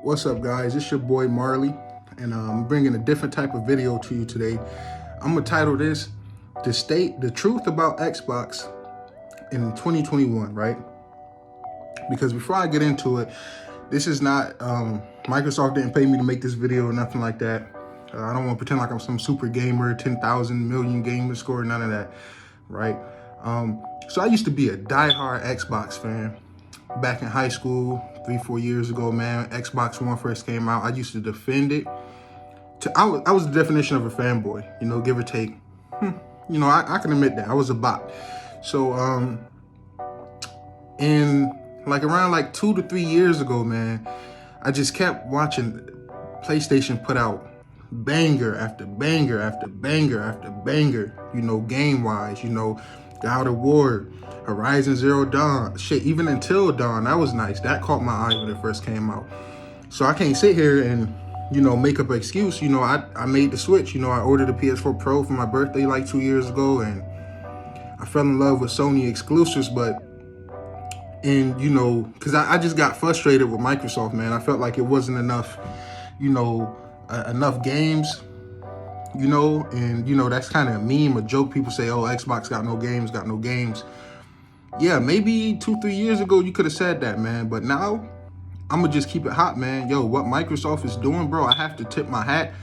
What's up, guys? It's your boy Marley, and I'm bringing a different type of video to you today. I'm gonna title this "To State the Truth About Xbox in 2021," right? Because before I get into it, this is not Microsoft didn't pay me to make this video or nothing like that. I don't want to pretend like I'm some super gamer, 10,000 million gamer score, none of that, right? So I used to be a diehard Xbox fan back in high school, 3-4 years ago, man. Xbox One first came out. I used to defend it. I was the definition of a fanboy, give or take. I can admit that I was a bot. So in around 2 to 3 years ago, man, I just kept watching PlayStation put out banger after banger after banger after banger, game wise, God of War, Horizon Zero Dawn, shit, even Until Dawn, that was nice. That caught my eye when it first came out. So I can't sit here and, make up an excuse. I made the switch. I ordered a PS4 Pro for my birthday 2 years ago, and I fell in love with Sony exclusives, because I just got frustrated with Microsoft, man. I felt like it wasn't enough, enough games, and that's kind of a meme, a joke. People say, oh, Xbox got no games. Yeah, maybe 2-3 years ago you could have said that, man, but now I'm gonna just keep it hot, man. Yo, what Microsoft is doing, bro, I have to tip my hat,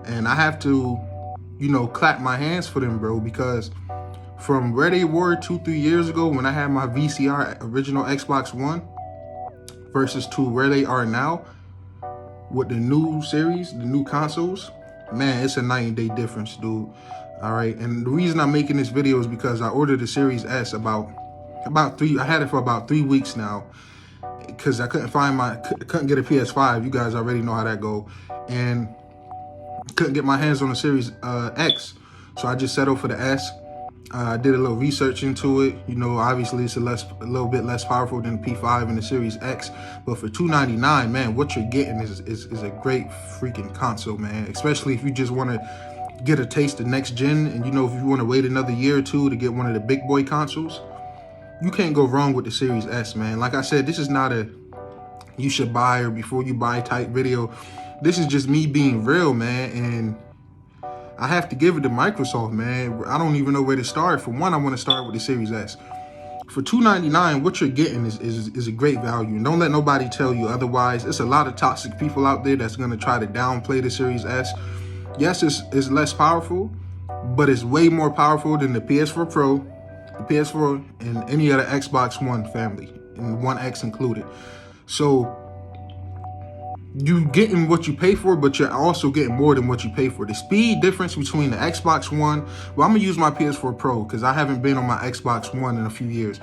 and I have to, clap my hands for them, bro, because from where they were 2-3 years ago when I had my VCR original Xbox One versus to where they are now with the new series, the new consoles, man, it's a night and day difference, dude. All right, and the reason I'm making this video is because I ordered the Series S I had it for about 3 weeks now, because I couldn't get a PS5. You guys already know how that go, and couldn't get my hands on the Series X, so I just settled for the S. I did a little research into it. Obviously it's a little bit less powerful than the P5 and the Series X, but for $299, man, what you're getting is a great freaking console, man. Especially if you just want to get a taste of next gen, and if you want to wait another year or two to get one of the big boy consoles, you can't go wrong with the Series S, man. Like I said, this is not a you should buy or before you buy type video. This is just me being real, man, and I have to give it to Microsoft, man. I don't even know where to start. For one, I want to start with the Series S. For $299, what you're getting is a great value. And don't let nobody tell you otherwise. It's a lot of toxic people out there that's going to try to downplay the Series S. Yes, it's less powerful, but it's way more powerful than the PS4 Pro, the PS4, and any other Xbox One family, and One X included. So you getting what you pay for, but you're also getting more than what you pay for. The speed difference between the Xbox One, well, I'm gonna use my PS4 Pro because I haven't been on my Xbox One in a few years.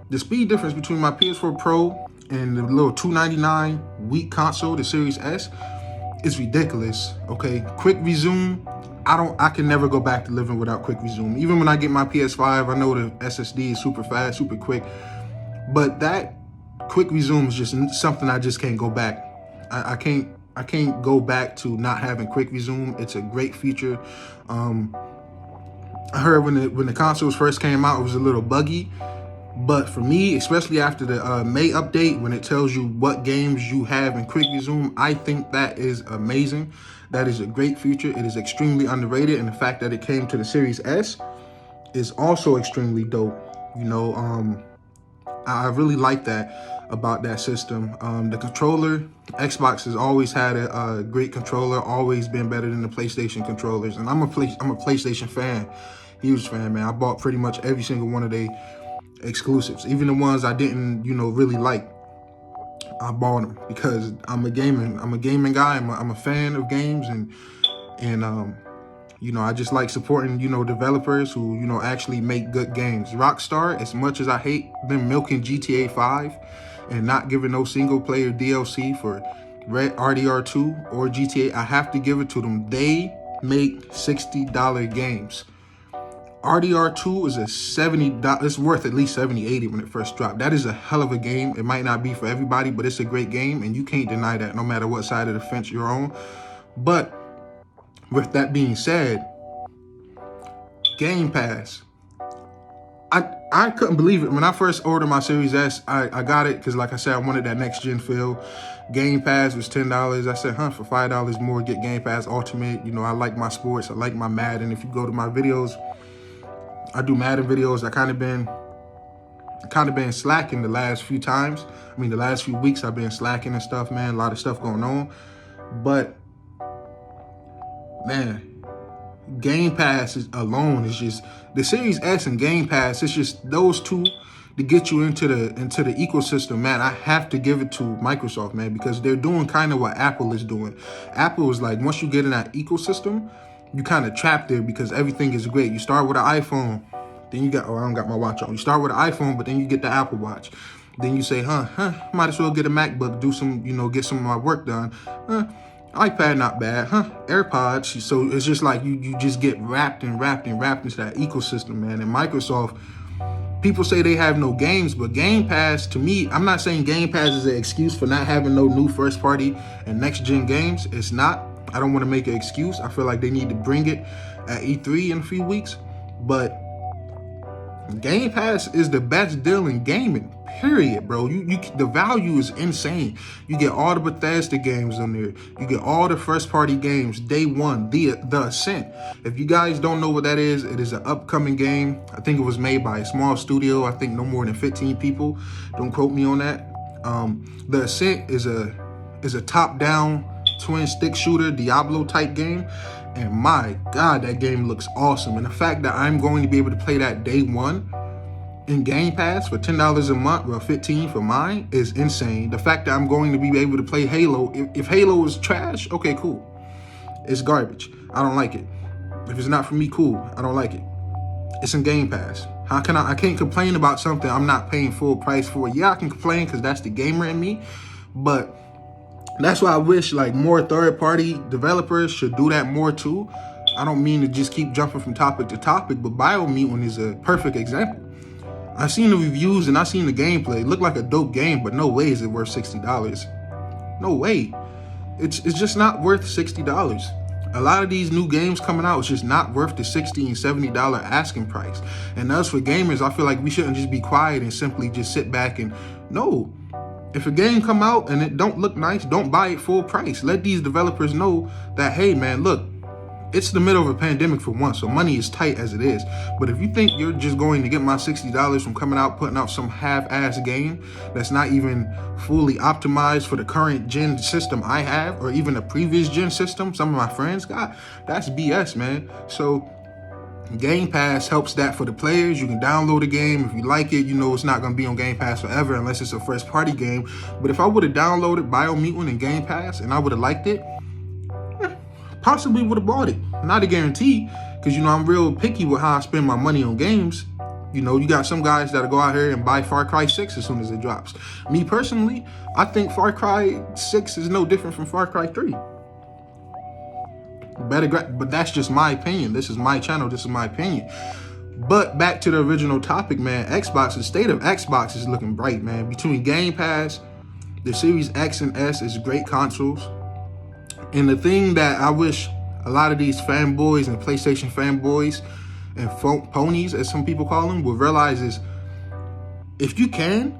The speed difference between my PS4 Pro and the little $299 weak console, the Series S, is ridiculous. Okay, quick resume, I can never go back to living without quick resume. Even when I get my PS5, I know the SSD is super fast, super quick, but that quick resume is just something I just can't go back. I can't go back to not having quick resume. It's a great feature. I heard when the consoles first came out, it was a little buggy, but for me, especially after the May update, when it tells you what games you have in quick resume, I think that is amazing. That is a great feature. It is extremely underrated, and the fact that it came to the Series S is also extremely dope. I really like that about that system. The controller, Xbox has always had a great controller, always been better than the PlayStation controllers. And I'm a PlayStation fan, huge fan, man. I bought pretty much every single one of their exclusives, even the ones I didn't, really like. I bought them because I'm a gaming guy. I'm a fan of games, and I just like supporting, developers who, actually make good games. Rockstar, as much as I hate them milking GTA 5 and not giving no single player DLC for RDR2 or GTA, I have to give it to them. They make $60 games. RDR2 is a $70, it's worth at least $70, $80 when it first dropped. That is a hell of a game. It might not be for everybody, but it's a great game, and you can't deny that no matter what side of the fence you're on. But with that being said, Game Pass, I couldn't believe it. When I first ordered my Series S, I got it because, like I said, I wanted that next gen feel. Game Pass was $10. I said, for $5 more, get Game Pass Ultimate. You know, I like my sports. I like my Madden. If you go to my videos, I do Madden videos. I kind of been slacking the last few times. I mean, the last few weeks I've been slacking and stuff, man. A lot of stuff going on. But, man, Game Pass alone is just, the Series S and Game Pass, it's just those two to get you into the ecosystem, man. I have to give it to Microsoft, man, because they're doing kind of what Apple is doing. Apple is like, once you get in that ecosystem, you kind of trapped there because everything is great. You start with an iPhone, then you got, I don't got my watch on. You start with an iPhone, but then you get the Apple Watch. Then you say, might as well get a MacBook, do some, get some of my work done. iPad, not bad, AirPods. So it's just like you just get wrapped into that ecosystem, man. And Microsoft, people say they have no games, but Game Pass, to me, I'm not saying Game Pass is an excuse for not having no new first party and next gen games. It's not. I don't want to make an excuse. I feel like they need to bring it at E3 in a few weeks. But Game Pass is the best deal in gaming, period, bro. The value is insane. You get all the Bethesda games on there. You get all the first-party games, day one, the Ascent. If you guys don't know what that is, it is an upcoming game. I think it was made by a small studio. I think no more than 15 people. Don't quote me on that. The Ascent is a top-down twin-stick shooter, Diablo-type game. And my God, that game looks awesome. And the fact that I'm going to be able to play that day one in Game Pass for $10 a month, or $15 for mine, is insane. The fact that I'm going to be able to play Halo, if Halo is trash, okay, cool. It's garbage. I don't like it. If it's not for me, cool. I don't like it. It's in Game Pass. How can I can't complain about something I'm not paying full price for. Yeah, I can complain because that's the gamer in me, but that's why I wish like more third-party developers should do that more too. I don't mean to just keep jumping from topic to topic, but Biomutant is a perfect example. I seen the reviews and I seen the gameplay. It looked like a dope game, but no way is it worth $60. No way. It's just not worth $60. A lot of these new games coming out is just not worth the $60 and $70 asking price. And us for gamers, I feel like we shouldn't just be quiet and simply just sit back and no. If a game come out and it don't look nice, don't buy it full price. Let these developers know that, hey man, look, it's the middle of a pandemic for once, so money is tight as it is. But if you think you're just going to get my $60 from coming out, putting out some half-ass game that's not even fully optimized for the current gen system I have, or even the previous gen system some of my friends got, that's BS, man. So Game Pass helps that for the players. You can download a game. If you like it, you know it's not going to be on Game Pass forever unless it's a first-party game. But if I would have downloaded Biomutant in Game Pass and I would have liked it, possibly would have bought it. Not a guarantee, because, I'm real picky with how I spend my money on games. You got some guys that'll go out here and buy Far Cry 6 as soon as it drops. Me personally, I think Far Cry 6 is no different from Far Cry 3. But that's just my opinion. This is my channel. This is my opinion. But back to the original topic, man. The state of Xbox is looking bright, man. Between Game Pass, the Series X and S is great consoles. And the thing that I wish a lot of these fanboys and PlayStation fanboys and ponies, as some people call them, will realize is, if you can,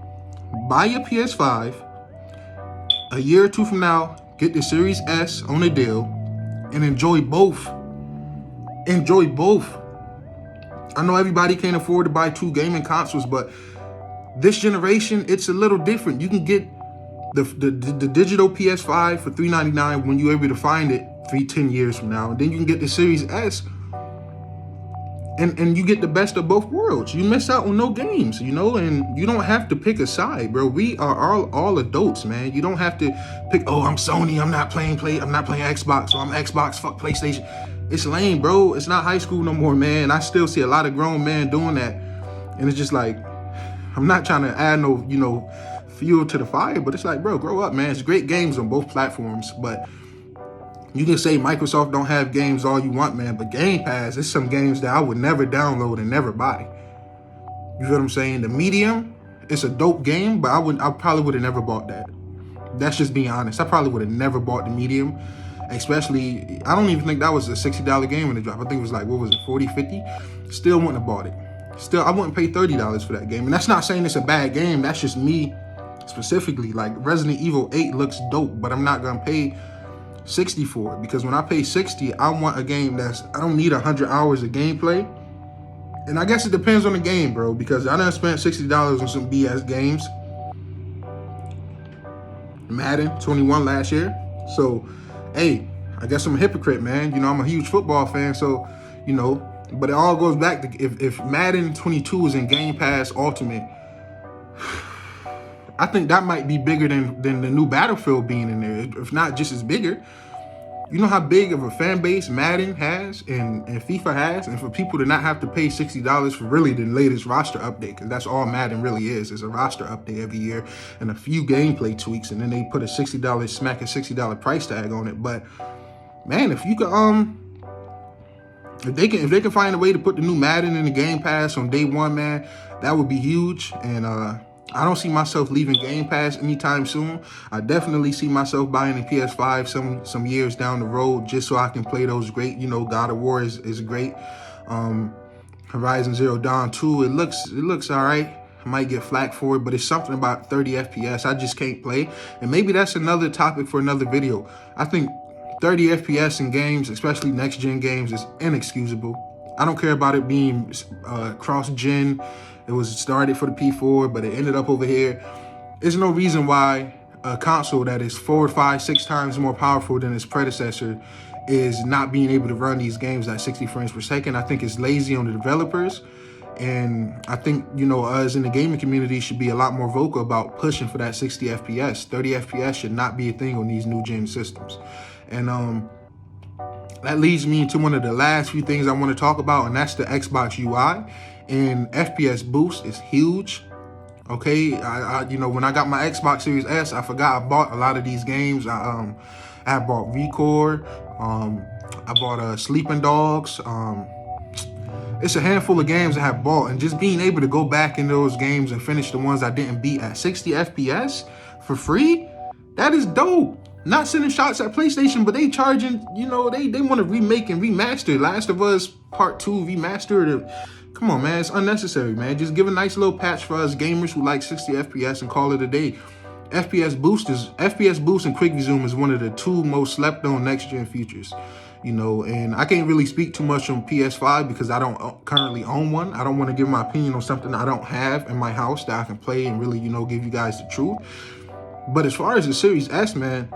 buy your PS5. A year or two from now, get the Series S on a deal. And enjoy both. Enjoy both. I know everybody can't afford to buy two gaming consoles, but this generation, it's a little different. You can get the digital PS5 for $399 when you're able to find it 10 years from now. And then you can get the Series S, and you get the best of both worlds. You miss out on no games, and you don't have to pick a side, bro. We are all adults, man. You don't have to pick, I'm Sony, I'm not playing Xbox, or I'm Xbox, fuck PlayStation. It's lame, bro. It's not high school no more, man. I still see a lot of grown men doing that. And it's just like, I'm not trying to add no, fuel to the fire, but it's like, bro, grow up, man. It's great games on both platforms, but you can say Microsoft don't have games all you want, man, but Game Pass, there's some games that I would never download and never buy. You feel what I'm saying? The Medium, it's a dope game, but I probably would have never bought that. That's just being honest. I probably would have never bought the Medium, especially, I don't even think that was a $60 game when it dropped. I think it was like, what was it, 40, 50? Still wouldn't have bought it. still, I wouldn't pay $30 for that game. And that's not saying it's a bad game. That's just me specifically. Like, Resident Evil 8 looks dope, but I'm not gonna pay $60 for it, because when I pay $60, I want a game I don't need 100 hours of gameplay. And I guess it depends on the game, bro, because I done spent $60 on some BS games. Madden 21 last year. So, hey, I guess I'm a hypocrite, man. You know, I'm a huge football fan, so, you know, but it all goes back to if Madden 22 is in Game Pass Ultimate, I think that might be bigger than the new Battlefield being in there, if not just as bigger. You know how big of a fan base Madden has and FIFA has, and for people to not have to pay $60 for really the latest roster update, because that's all Madden really is a roster update every year and a few gameplay tweaks, and then they put a $60 price tag on it. But man, if you could if they can find a way to put the new Madden in the Game Pass on day one, man, that would be huge. And I don't see myself leaving Game Pass anytime soon. I definitely see myself buying a PS5 some years down the road, just so I can play those great, you know, God of War is great. Horizon Zero Dawn 2, it looks all right. I might get flack for it, but it's something about 30 FPS I just can't play. And maybe that's another topic for another video. I think 30 FPS in games, especially next-gen games, is inexcusable. I don't care about it being cross-gen. It was started for the P4, but it ended up over here. There's no reason why a console that is 4, 5, 6 times more powerful than its predecessor is not being able to run these games at 60 frames per second. I think it's lazy on the developers. And I think, you know, us in the gaming community should be a lot more vocal about pushing for that 60 FPS. 30 FPS should not be a thing on these new gen systems. And that leads me into one of the last few things I want to talk about, and that's the Xbox UI. And FPS boost is huge. Okay, I you know, when I got my Xbox Series S, I forgot I bought a lot of these games. I bought Record. I bought Sleeping Dogs. It's a handful of games I have bought, and just being able to go back in those games and finish the ones I didn't beat at 60 FPS for free, that is dope. Not sending shots at PlayStation, but they charging, you know, they want to remake and remaster Last of Us Part 2 remastered. Come on, man, it's unnecessary, man. Just give a nice little patch for us gamers who like 60 FPS and call it a day. FPS boost and quick resume is one of the 2 most slept on next gen features. You know, and I can't really speak too much on PS5 because I don't currently own one. I don't want to give my opinion on something I don't have in my house that I can play and really, you know, give you guys the truth. But as far as the Series S, man,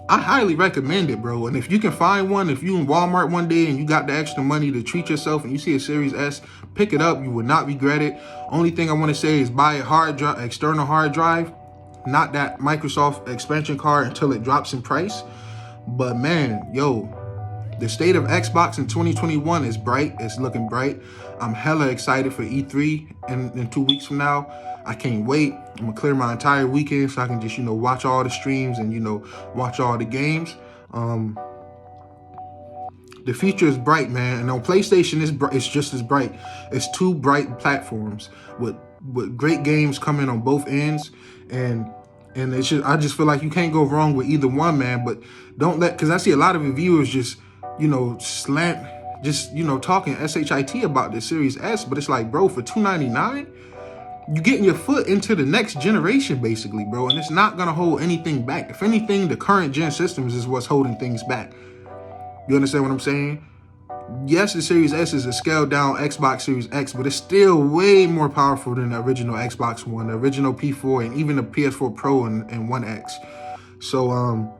I highly recommend it, bro. And if you can find one, if you in Walmart one day and you got the extra money to treat yourself and you see a Series S, pick it up. You will not regret it. Only thing I want to say is buy a external hard drive, not that Microsoft expansion card until it drops in price. But man, yo, the state of Xbox in 2021 is bright. It's looking bright. I'm hella excited for E3 in 2 weeks from now. I can't wait. I'm gonna clear my entire weekend so I can just, you know, watch all the streams and, you know, watch all the games. The future is bright, man. And on PlayStation, it's just as bright. It's 2 bright platforms with great games coming on both ends. And it's just, I just feel like you can't go wrong with either one, man. But don't because I see a lot of reviewers just, you know, talking shit about the Series S. But it's like, bro, for $299, you're getting your foot into the next generation, basically, bro. And it's not going to hold anything back. If anything, the current gen systems is what's holding things back. You understand what I'm saying? Yes, the Series S is a scaled down Xbox Series X, but it's still way more powerful than the original Xbox One, the original P4, and even the PS4 Pro and One X. So,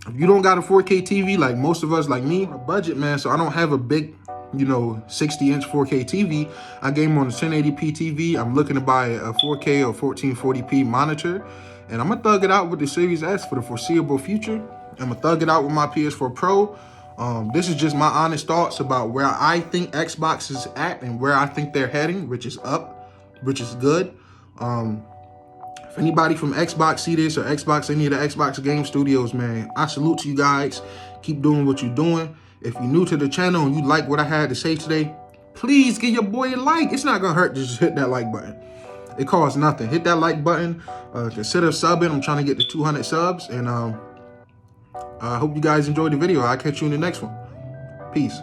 if you don't got a 4K TV, like most of us, like me, a budget, man, so I don't have a big, you know, 60-inch 4K TV. I game on a 1080p TV. I'm looking to buy a 4K or 1440p monitor, and I'm going to thug it out with the Series S for the foreseeable future. I'm going to thug it out with my PS4 Pro. This is just my honest thoughts about where I think Xbox is at and where I think they're heading, which is up, which is good. If anybody from Xbox see this or Xbox, any of the Xbox game studios, man, I salute to you guys. Keep doing what you're doing. If you're new to the channel and you like what I had to say today, please give your boy a like. It's not gonna hurt to just hit that like button. It costs nothing. Hit that like button. Consider subbing. I'm trying to get to 200 subs. And I hope you guys enjoyed the video. I'll catch you in the next one. Peace.